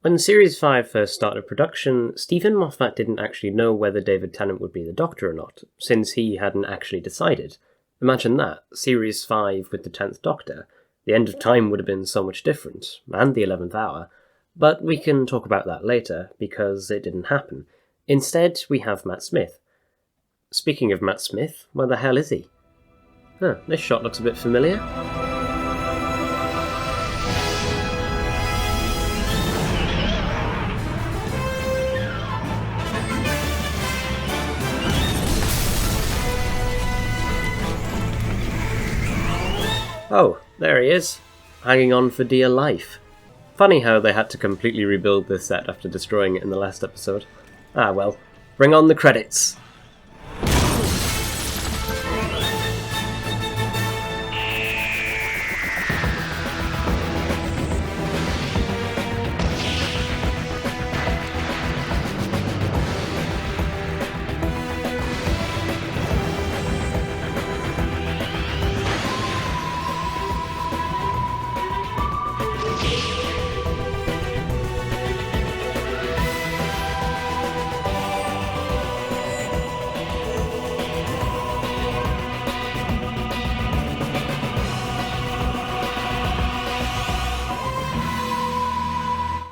When Series 5 first started production, Stephen Moffat didn't actually know whether David Tennant would be the Doctor or not, since he hadn't actually decided. Imagine that, Series 5 with the 10th Doctor. The end of time would have been so much different, and the 11th Hour. But we can talk about that later, because it didn't happen. Instead, we have Matt Smith. Speaking of Matt Smith, where the hell is he? This shot looks a bit familiar. Oh, there he is, hanging on for dear life. Funny how they had to completely rebuild this set after destroying it in the last episode. Ah well, bring on the credits!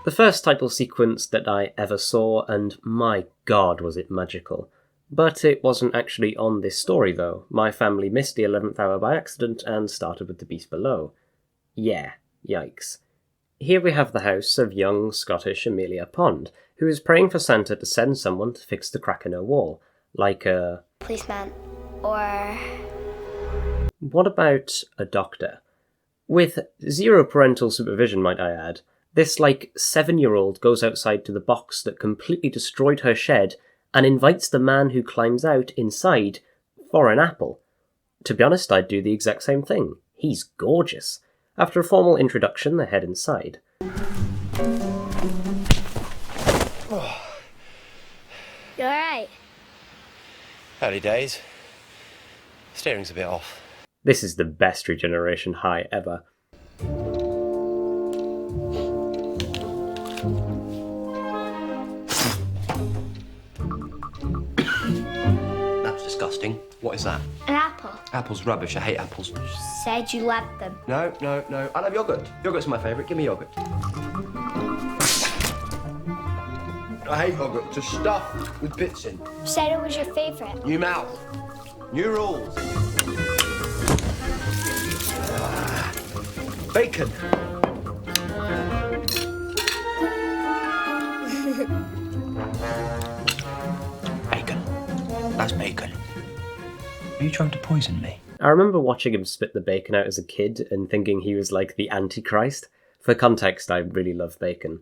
The first title sequence that I ever saw, and my god was it magical. But it wasn't actually on this story though. My family missed the 11th hour by accident and started with The Beast Below. Yeah, yikes. Here we have the house of young Scottish Amelia Pond, who is praying for Santa to send someone to fix the crack in her wall. Like a... policeman. Or... What about a doctor? With zero parental supervision, might I add. This, 7-year-old goes outside to the box that completely destroyed her shed and invites the man who climbs out inside for an apple. To be honest, I'd do the exact same thing. He's gorgeous. After a formal introduction, they head inside. You alright? Early days. Steering's a bit off. This is the best regeneration high ever. Disgusting. What is that? An apple. Apples rubbish. I hate apples. You said you loved them. No. I love yogurt. Yogurt's my favourite. Give me yogurt. I hate yogurt. Just stuffed with bits in. You said it was your favourite. New mouth. New rules. Bacon. Bacon. That's bacon. Are you trying to poison me? I remember watching him spit the bacon out as a kid and thinking he was like the Antichrist. For context, I really love bacon.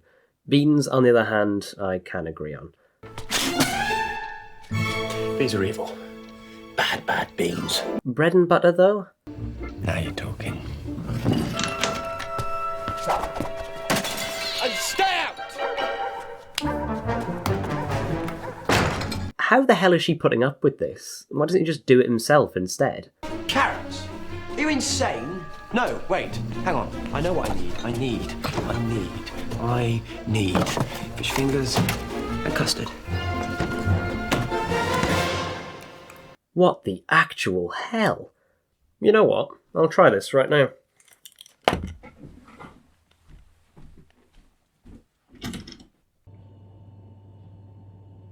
Beans, on the other hand, I can agree on. These are evil. Bad beans. Bread and butter, though? Now you're talking. And stay out! How the hell is she putting up with this? Why doesn't he just do it himself instead? Carrots? Are you insane? No, wait, hang on. I know what I need. I need fish fingers and custard. What the actual hell? You know what? I'll try this right now.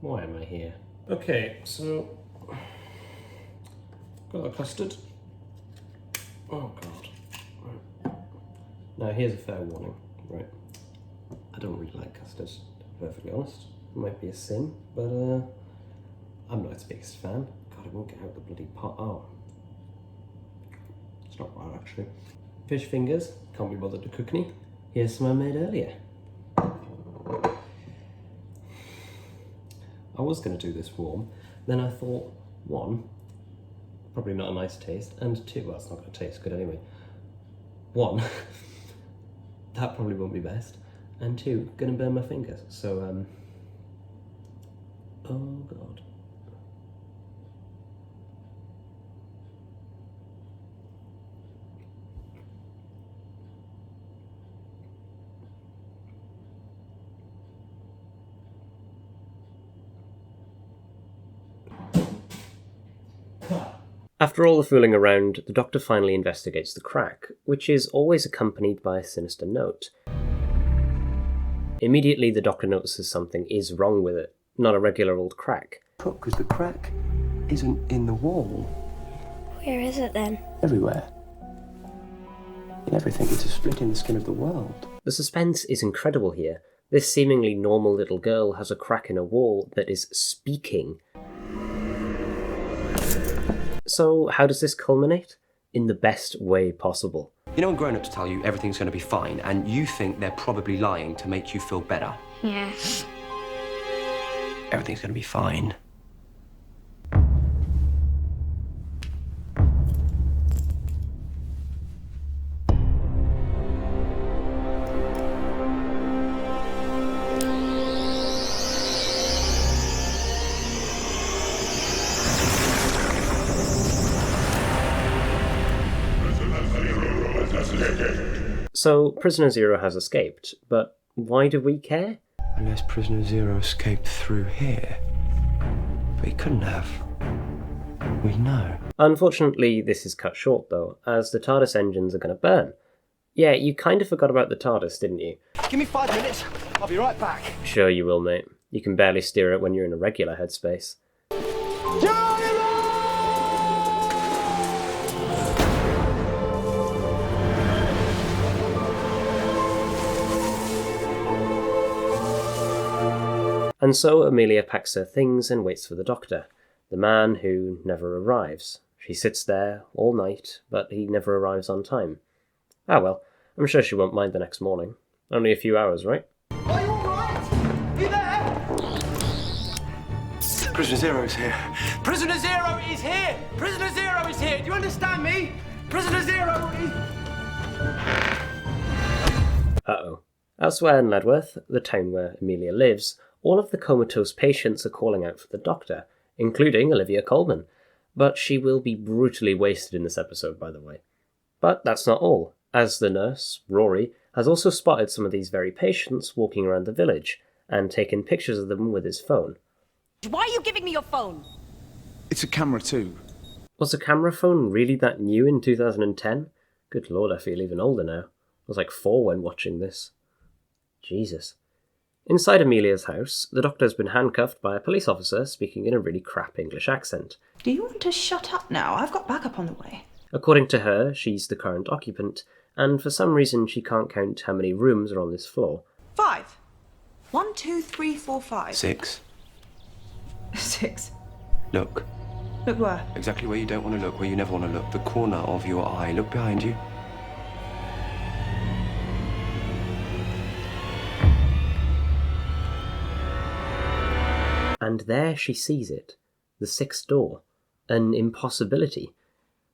Why am I here? Okay, so... got the custard. Oh god. Right. Now here's a fair warning, right? I don't really like custard, to be perfectly honest. It might be a sin, but I'm not its biggest fan. God, I won't get out the bloody pot. Oh. It's not bad actually. Fish fingers, can't be bothered to cook any. Here's some I made earlier. I was going to do this warm, then I thought, one, probably not a nice taste, and two, well, it's not going to taste good anyway. One, that probably won't be best, and two, going to burn my fingers, so, oh god. After all the fooling around, the Doctor finally investigates the crack, which is always accompanied by a sinister note. Immediately, the Doctor notices something is wrong with it, not a regular old crack. Because the crack isn't in the wall. Where is it then? Everywhere. In everything, it's a split in the skin of the world. The suspense is incredible here. This seemingly normal little girl has a crack in a wall that is speaking. So how does this culminate? In the best way possible. You know when grown-ups tell you everything's going to be fine, and you think they're probably lying to make you feel better? Yeah. Everything's going to be fine. So, Prisoner Zero has escaped, but why do we care? Unless Prisoner Zero escaped through here. But he couldn't have. We know. Unfortunately, this is cut short though, as the TARDIS engines are going to burn. Yeah, you kind of forgot about the TARDIS, didn't you? Give me 5 minutes, I'll be right back. Sure you will, mate. You can barely steer it when you're in a regular headspace. And so Amelia packs her things and waits for the Doctor, the man who never arrives. She sits there all night, but he never arrives on time. Ah well, I'm sure she won't mind the next morning. Only a few hours, right? Are you alright? You there? Prisoner Zero is here. Prisoner Zero is here! Prisoner Zero is here! Do you understand me? Prisoner Zero is... Uh-oh. Elsewhere in Ledworth, the town where Amelia lives, all of the comatose patients are calling out for the Doctor, including Olivia Colman. But she will be brutally wasted in this episode, by the way. But that's not all, as the nurse, Rory, has also spotted some of these very patients walking around the village, and taken pictures of them with his phone. Why are you giving me your phone? It's a camera too. Was a camera phone really that new in 2010? Good lord, I feel even older now. I was like 4 when watching this. Jesus. Inside Amelia's house, the Doctor has been handcuffed by a police officer speaking in a really crap English accent. Do you want to shut up now? I've got backup on the way. According to her, she's the current occupant, and for some reason she can't count how many rooms are on this floor. 5. 1, 2, 3, 4, 5. 6. 6. Look. Look where? Exactly where you don't want to look, where you never want to look. The corner of your eye. Look behind you. And there she sees it. The 6th door. An impossibility.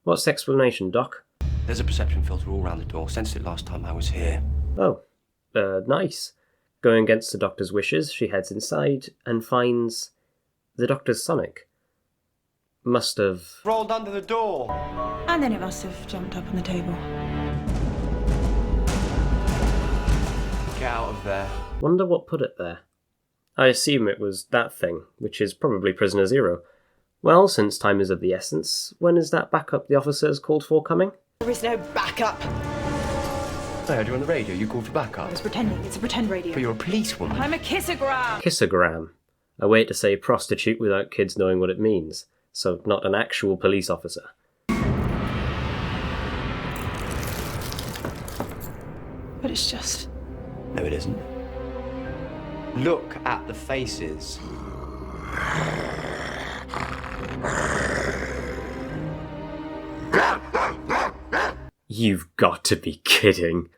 What's the explanation, Doc? There's a perception filter all around the door. Sensed it last time I was here. Oh, nice. Going against the Doctor's wishes, she heads inside and finds the Doctor's Sonic. Must have... rolled under the door. And then it must have jumped up on the table. Get out of there. Wonder what put it there. I assume it was that thing, which is probably Prisoner Zero. Well, since time is of the essence, when is that backup the officers called for coming? There is no backup. I heard you on the radio. You called for backup. I was pretending. It's a pretend radio. But you're a policewoman. I'm a kissogram. Kissogram. A way to say prostitute without kids knowing what it means. So not an actual police officer. But it's just... No, it isn't. Look at the faces. You've got to be kidding.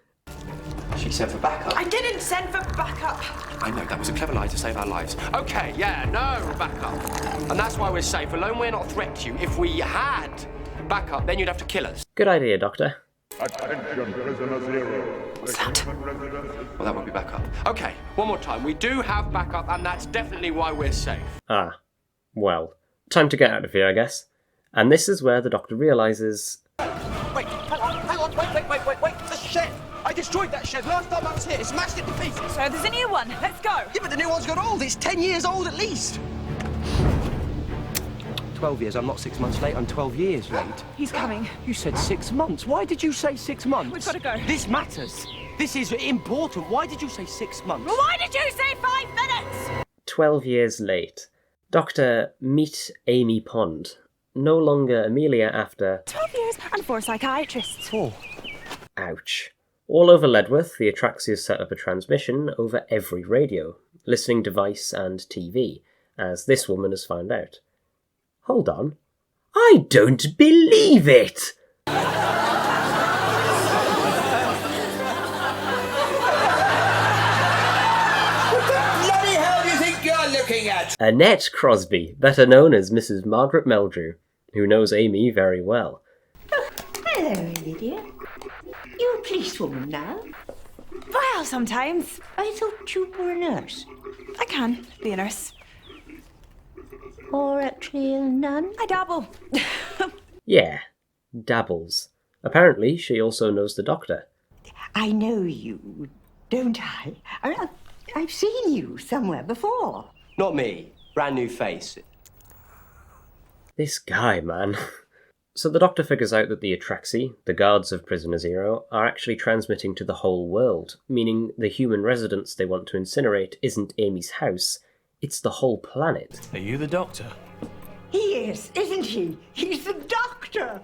She sent for backup. I didn't send for backup. I know, that was a clever lie to save our lives. Okay, yeah, no backup. And that's why we're safe. Alone we're not a threat to you. If we had backup, then you'd have to kill us. Good idea, Doctor. Attention, Prisoner Zero. What's that? Well, that would be backup. Okay, one more time. We do have backup, and that's definitely why we're safe. Ah. Well, time to get out of here, I guess. And this is where the Doctor realises... Wait, hang on, wait, the shed! I destroyed that shed last time I was here, it smashed it to pieces! So there's a new one, let's go! Yeah, but the new one's got old, it's 10 years old at least! 12 years. I'm not 6 months late, I'm 12 years late. He's coming. You said 6 months. Why did you say 6 months? We've got to go. This matters. This is important. Why did you say 6 months? Well, why did you say 5 minutes? 12 years late. Dr. Meet Amy Pond. No longer Amelia after... 12 years and 4 psychiatrists. 4. Ouch. All over Ledworth, the Atraxias set up a transmission over every radio, listening device and TV, as this woman has found out. Hold on. I don't believe it! Bloody hell do you think you're looking at? Annette Crosby, better known as Mrs. Margaret Meldrew, who knows Amy very well. Hello, Lydia. You're a policewoman now? Well, sometimes. I thought you were a nurse. I can be a nurse. Or actually a nun? I dabble. Yeah, dabbles. Apparently, she also knows the Doctor. I know you, don't I? I've seen you somewhere before. Not me. Brand new face. This guy, man. So the Doctor figures out that the Atraxi, the guards of Prisoner Zero, are actually transmitting to the whole world, meaning the human residence they want to incinerate isn't Amy's house, it's the whole planet. Are you the Doctor? He is, isn't he? He's the Doctor!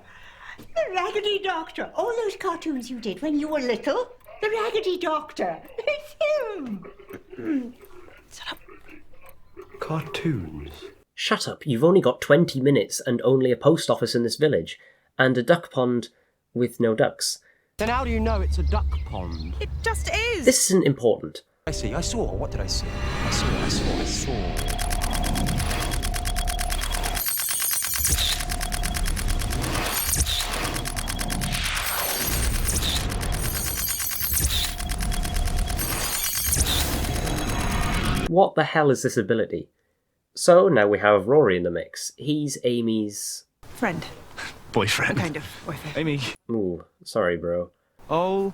The Raggedy Doctor. All those cartoons you did when you were little. The Raggedy Doctor. It's him! Shut up. Cartoons. Shut up, you've only got 20 minutes and only a post office in this village, and a duck pond with no ducks. Then how do you know it's a duck pond? It just is. This isn't important. I saw. What did I see? I saw. What the hell is this ability? So now we have Rory in the mix. He's Amy's... Friend. Boyfriend. Kind of boyfriend. Amy. Ooh, sorry bro. Oh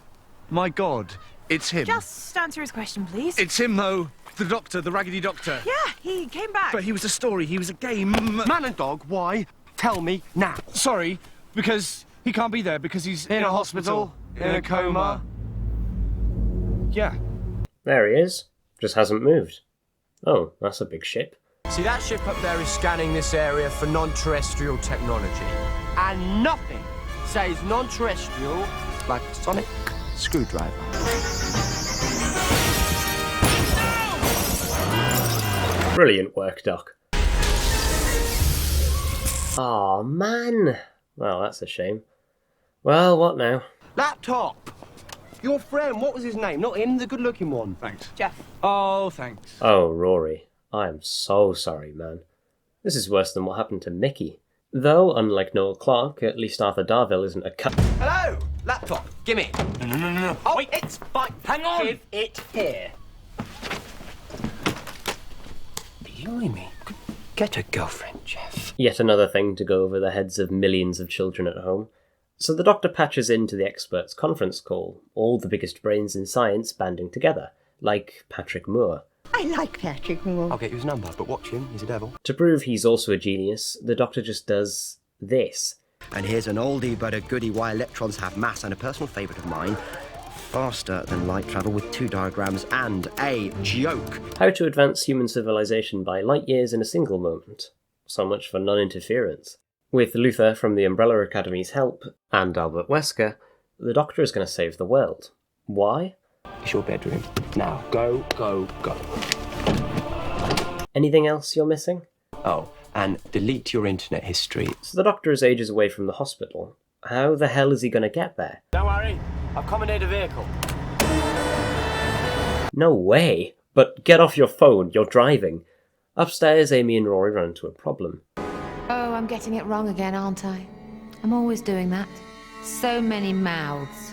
my God, it's him. Just answer his question, please. It's him, though. The Doctor, the Raggedy Doctor. Yeah, he came back. But he was a story, he was a game. Man and dog, why? Tell me now. Sorry, because he can't be there, because he's In a hospital, in a coma. Yeah. There he is. Just hasn't moved. Oh, that's a big ship. See, that ship up there is scanning this area for non-terrestrial technology. And nothing says non-terrestrial like a sonic screwdriver. Brilliant work, Doc. Aw, man. Well, that's a shame. Well, what now? Laptop! Your friend, what was his name? Not him, the good-looking one. Thanks. Jeff. Oh, thanks. Oh, Rory. I am so sorry, man. This is worse than what happened to Mickey. Though, unlike Noel Clarke, at least Arthur Darvill isn't a cut. Hello! Laptop, gimme. No. Oh, wait, it's fine. Hang on. Give it here. Blimey. Get a girlfriend, Jeff. Yet another thing to go over the heads of millions of children at home. So the Doctor patches into the experts' conference call, all the biggest brains in science banding together, like Patrick Moore. I like Patrick Moore. I'll get you his number, but watch him, he's a devil. To prove he's also a genius, the Doctor just does this. And here's an oldie but a goodie why electrons have mass, and a personal favourite of mine, faster than light travel, with 2 diagrams and a joke. How to advance human civilization by light years in a single moment. So much for non-interference. With Luther from the Umbrella Academy's help, and Albert Wesker, the Doctor is going to save the world. Why? It's your bedroom. Now, go. Anything else you're missing? Oh, and delete your internet history. So the Doctor is ages away from the hospital. How the hell is he going to get there? Don't worry, I've commandeered a vehicle. No way! But get off your phone, you're driving. Upstairs, Amy and Rory run into a problem. Oh, I'm getting it wrong again, aren't I? I'm always doing that. So many mouths.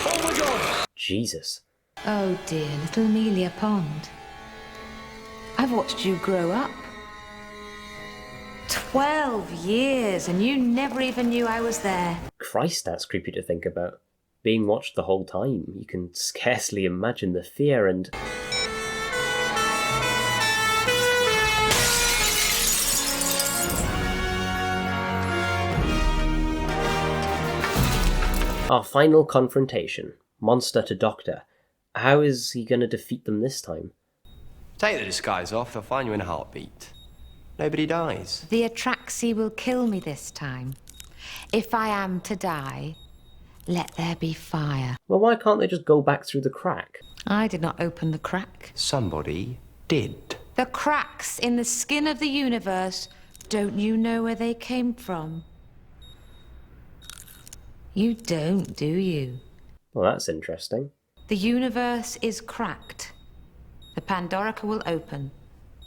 Oh my God! Jesus. Oh dear, little Amelia Pond. I've watched you grow up. 12 years, and you never even knew I was there. Christ, that's creepy to think about. Being watched the whole time, you can scarcely imagine the fear and... Our final confrontation. Monster to Doctor. How is he going to defeat them this time? Take the disguise off, they'll find you in a heartbeat. Nobody dies. The Atraxi will kill me this time. If I am to die, let there be fire. Well, why can't they just go back through the crack? I did not open the crack. Somebody did. The cracks in the skin of the universe, don't you know where they came from? You don't, do you? Well, that's interesting. The universe is cracked. The Pandorica will open.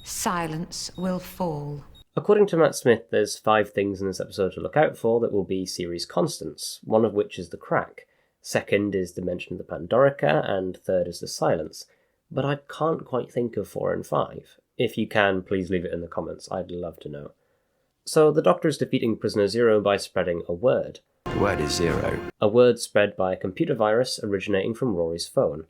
Silence will fall. According to Matt Smith, there's 5 things in this episode to look out for that will be series constants, one of which is the crack. Second is the mention of the Pandorica, and third is the silence. But I can't quite think of 4 and 5. If you can, please leave it in the comments, I'd love to know. So the Doctor is defeating Prisoner Zero by spreading a word. The word is zero. A word spread by a computer virus originating from Rory's phone.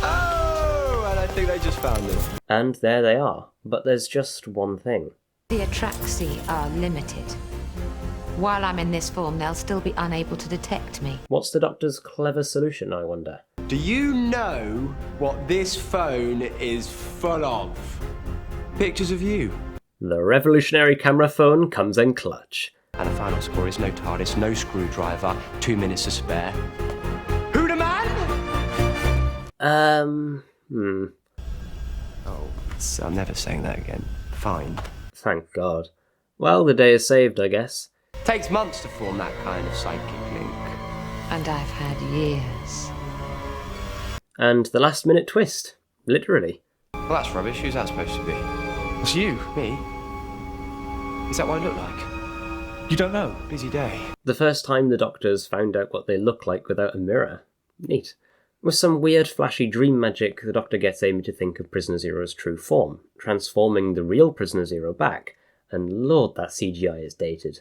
Oh, and I think they just found it. And there they are, but there's just one thing. The Atraxi are limited. While I'm in this form, they'll still be unable to detect me. What's the Doctor's clever solution, I wonder? Do you know what this phone is full of? Pictures of you. The revolutionary camera phone comes in clutch. And the final score is no TARDIS, no screwdriver, 2 minutes to spare. Who the man? Oh, I'm never saying that again. Fine. Thank God. Well, the day is saved, I guess. Takes months to form that kind of psychic link. And I've had years. And the last minute twist. Literally. Well, that's rubbish. Who's that supposed to be? It's you. Me? Is that what I look like? You don't know? Busy day. The first time the Doctors found out what they look like without a mirror. Neat. With some weird flashy dream magic, the Doctor gets Amy to think of Prisoner Zero's true form, transforming the real Prisoner Zero back. And lord, that CGI is dated.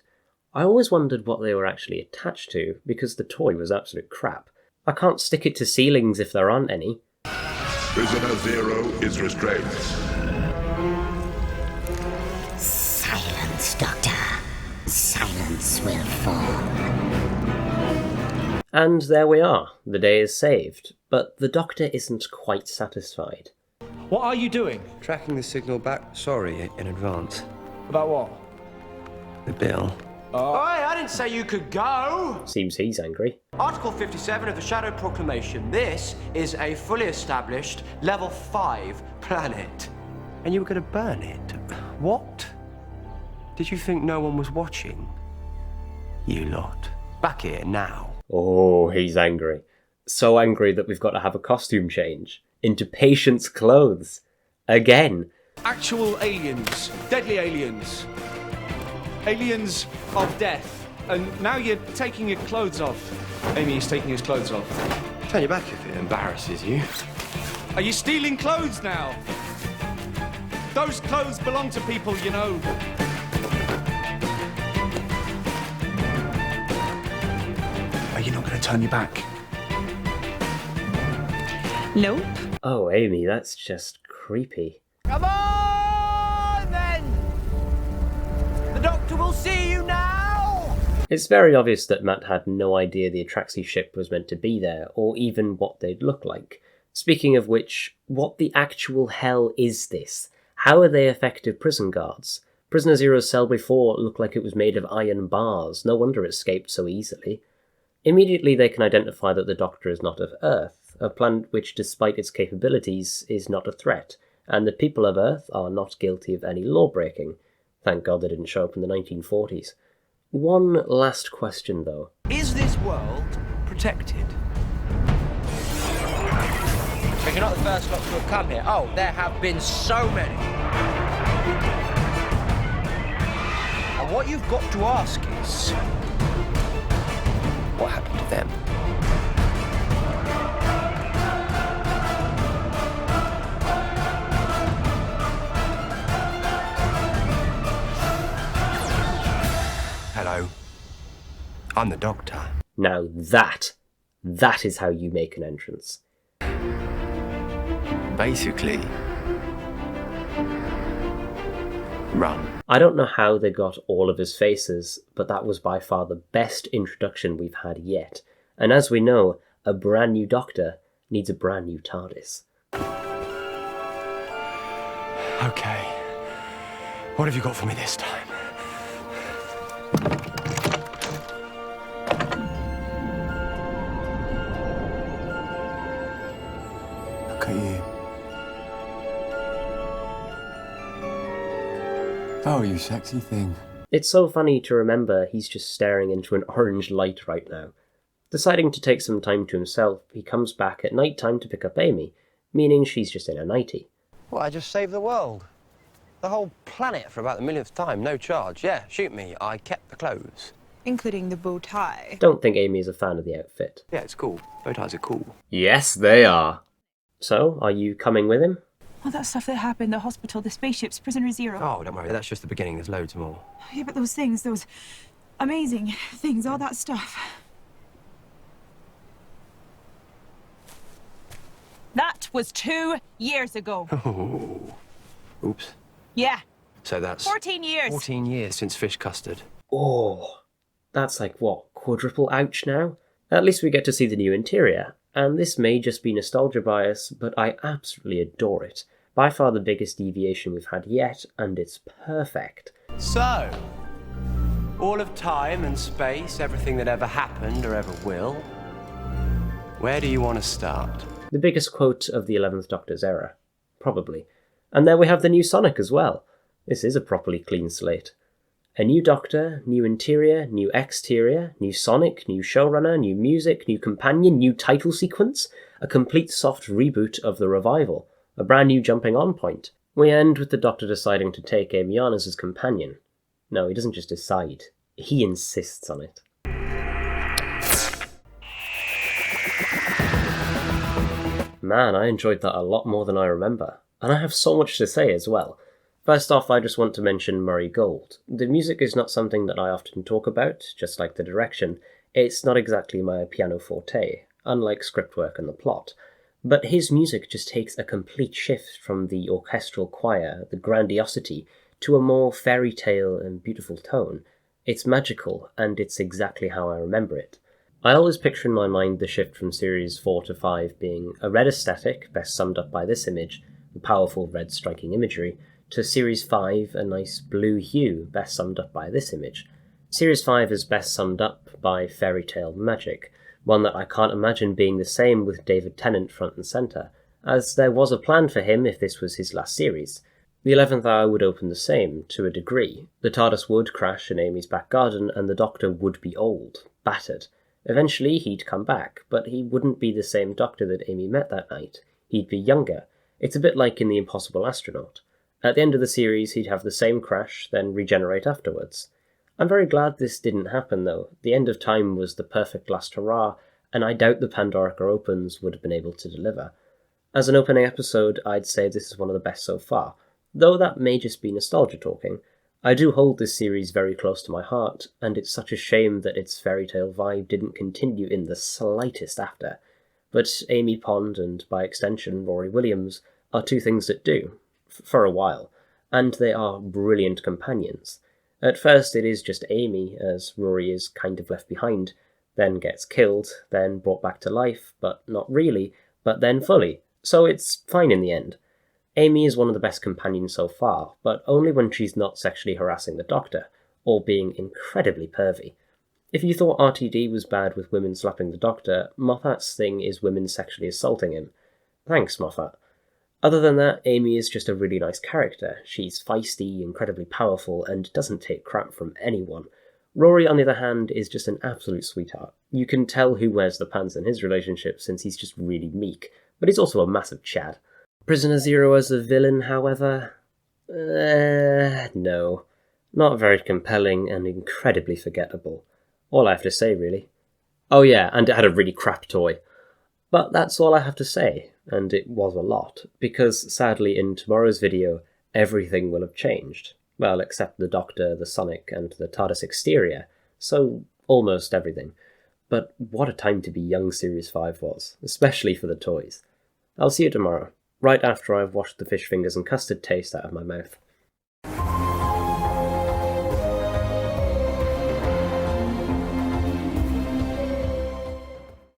I always wondered what they were actually attached to, because the toy was absolute crap. I can't stick it to ceilings if there aren't any. Prisoner Zero is restrained. Silence, Doctor. Silence will fall. And there we are. The day is saved. But the Doctor isn't quite satisfied. What are you doing? Tracking the signal back. Sorry, in advance. About what? The bill. Oi, I didn't say you could go! Seems he's angry. Article 57 of the Shadow Proclamation. This is a fully established level 5 planet. And you were going to burn it? What? Did you think no one was watching? You lot. Back here, now. Oh, he's angry. So angry that we've got to have a costume change. Into Patient's clothes. Again. Actual aliens. Deadly aliens. Aliens of death. And now you're taking your clothes off. Amy is taking his clothes off. Turn your back if it embarrasses you. Are you stealing clothes now? Those clothes belong to people, you know. Are you not going to turn your back? Nope. Oh, Amy, that's just creepy. Come on, then! The Doctor will see you now! It's very obvious that Matt had no idea the Atraxi ship was meant to be there, or even what they'd look like. Speaking of which, what the actual hell is this? How are they effective prison guards? Prisoner Zero's cell before looked like it was made of iron bars, no wonder it escaped so easily. Immediately they can identify that the Doctor is not of Earth, a planet which, despite its capabilities, is not a threat, and the people of Earth are not guilty of any law-breaking. Thank God they didn't show up in the 1940s. One last question, though. Is this world protected? But you're not the first lot to have come here. Oh, there have been so many. And what you've got to ask is, what happened to them? Hello. I'm the Doctor. Now that is how you make an entrance. Basically, run. I don't know how they got all of his faces, but that was by far the best introduction we've had yet. And as we know, a brand new Doctor needs a brand new TARDIS. Okay. What have you got for me this time? Look at you. Oh, you sexy thing. It's so funny to remember he's just staring into an orange light right now. Deciding to take some time to himself, he comes back at night time to pick up Amy, meaning she's just in a nightie. Well, I just saved the world. The whole planet for about the millionth time, no charge. Yeah, shoot me. I kept the clothes. Including the bow tie. Don't think Amy is a fan of the outfit. Yeah, it's cool. Bow ties are cool. Yes, they are. So, are you coming with him? All that stuff that happened, the hospital, the spaceships, Prisoner Zero. Oh, don't worry. That's just the beginning. There's loads more. Yeah, but those things, those amazing things, all that stuff. That was 2 years ago. Oh. Oops. Yeah. So that's... 14 years. 14 years since fish custard. Oh, that's like, what, quadruple ouch now? At least we get to see the new interior, and this may just be nostalgia bias, but I absolutely adore it. By far the biggest deviation we've had yet, and it's perfect. So, all of time and space, everything that ever happened or ever will, where do you want to start? The biggest quote of the 11th Doctor's era. Probably. And there we have the new Sonic as well. This is a properly clean slate. A new Doctor, new interior, new exterior, new Sonic, new showrunner, new music, new companion, new title sequence, a complete soft reboot of the revival, a brand new jumping on point. We end with the Doctor deciding to take Amy on as his companion. No, he doesn't just decide, he insists on it. Man, I enjoyed that a lot more than I remember, and I have so much to say as well. First off, I just want to mention Murray Gold. The music is not something that I often talk about, just like the direction. It's not exactly my piano forte, unlike script work and the plot. But his music just takes a complete shift from the orchestral choir, the grandiosity, to a more fairy tale and beautiful tone. It's magical, and it's exactly how I remember it. I always picture in my mind the shift from series 4 to 5 being a red aesthetic, best summed up by this image, the powerful red striking imagery, to Series 5, a nice blue hue, best summed up by this image. Series 5 is best summed up by fairy tale magic, one that I can't imagine being the same with David Tennant front and centre, as there was a plan for him if this was his last series. The 11th Hour would open the same, to a degree. The TARDIS would crash in Amy's back garden, and the Doctor would be old, battered. Eventually he'd come back, but he wouldn't be the same Doctor that Amy met that night. He'd be younger. It's a bit like in The Impossible Astronaut. At the end of the series, he'd have the same crash, then regenerate afterwards. I'm very glad this didn't happen, though. The end of time was the perfect last hurrah, and I doubt the Pandorica Opens would have been able to deliver. As an opening episode, I'd say this is one of the best so far, though that may just be nostalgia talking. I do hold this series very close to my heart, and it's such a shame that its fairy tale vibe didn't continue in the slightest after. But Amy Pond, and by extension Rory Williams, are two things that do. For a while, and they are brilliant companions. At first it is just Amy, as Rory is kind of left behind, then gets killed, then brought back to life, but not really, but then fully, so it's fine in the end. Amy is one of the best companions so far, but only when she's not sexually harassing the Doctor, or being incredibly pervy. If you thought RTD was bad with women slapping the Doctor, Moffat's thing is women sexually assaulting him. Thanks, Moffat. Other than that, Amy is just a really nice character. She's feisty, incredibly powerful, and doesn't take crap from anyone. Rory, on the other hand, is just an absolute sweetheart. You can tell who wears the pants in his relationship since he's just really meek, but he's also a massive chad. Prisoner Zero as a villain, however? No. Not very compelling and incredibly forgettable. All I have to say, really. Oh yeah, and it had a really crap toy. But that's all I have to say, and it was a lot, because sadly in tomorrow's video, everything will have changed. Well, except the Doctor, the Sonic, and the TARDIS exterior, so almost everything. But what a time to be young Series 5 was, especially for the toys. I'll see you tomorrow, right after I've washed the fish fingers and custard taste out of my mouth.